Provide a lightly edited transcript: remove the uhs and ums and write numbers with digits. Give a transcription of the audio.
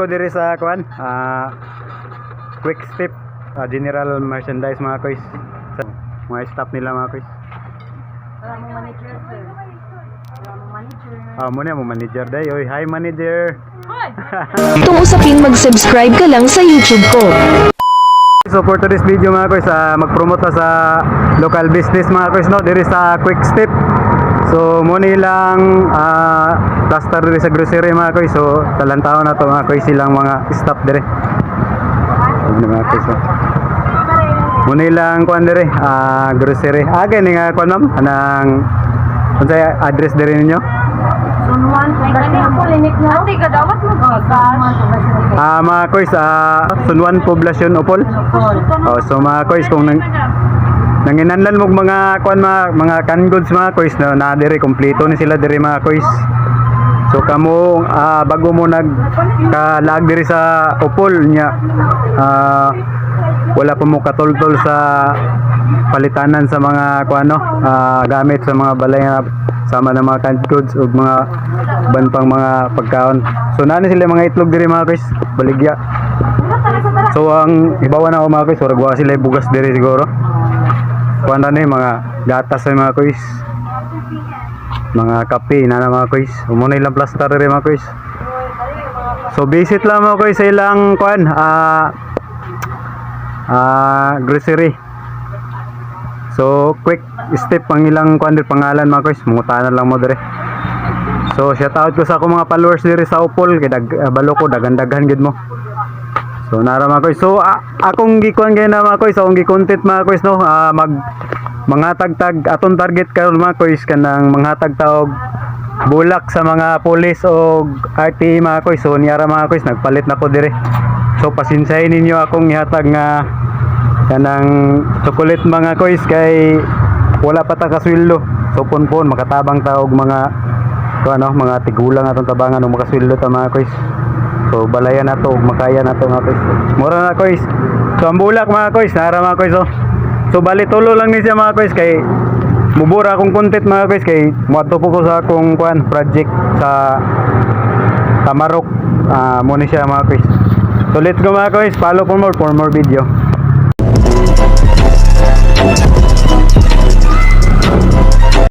Ko diri sa kuan, quick step, general merchandise mga kois. Sa mga staff nila mga kois. Maraming manager, sir. Maraming manager. Muna mo manager day. Oy, hi manager. Kung usapin mag-subscribe ka lang sa YouTube ko. So for today's video mga kois, mag-promote ta sa local business mga kois no, diri sa quick step. So muna lang cluster diri sa grocery mga kois. So talantaon na to mga kois silang mga staff diri. Mga kois. Muna lang kuan diri grocery. Gani nga kuan ma'am, anang unsay address diri ninyo? Sunwan, kasi ako linik na. Ate, kadawat mo ba? Mga kois, Sunwan Poblacion Opol. So mga kois, kung nanginanlan mo mga kuan mga canned goods mga kois na diri kompleto ni sila diri mga kois. So kamo bago mo nagkalag diri sa Opol nya wala pa mo katultol sa palitanan sa mga kuano gamit sa mga balay nga sama ng mga canned goods o mga ban pang mga pagkaon. So nani sila mga itlog diri mga kois, baligya. So ang ibawa na ako mga kois, uragwa sila bugas diri siguro. Kuan na mga gatas sa mga kois. Mga kape na mga kois. Umuna ilang plaster diri mga kois. So visit lang mga kois sa ilang kuan grocery. So quick step ang ilang kuan dir pangalan mga kois, mungutanan lang mo dire. So shout out ko sa akong mga followers diri sa Opol kay balo ko daghan-daghan gid mo. So nara mga kois. So akong gikuan gyud na mga kois, akong gi-content mga kois no, manghatag aton target karon mga kois kanang manghatag taog bulak sa mga pulis o RT mga kois. So niara mga kois nagpalit na ko dire. So pasinsahin ninyo akong ihatag nga kanang chocolate mga kois kay wala pa ta kasweldo. So ponpon makatabang ta og mga ano mga tigulang atong tabangan og makasweldo ta mga kois. So balayan na to, makaya na to mga kois. Mura na kois. So ang bulak mga kois, nara mga kois. So bali tulo lang ni siya mga kois kay mubura akong content mga kois kay muadto po ko sa akong kuan project sa Tamarok. Mo ni siya mga kois. So let's go mga kois, follow for more video.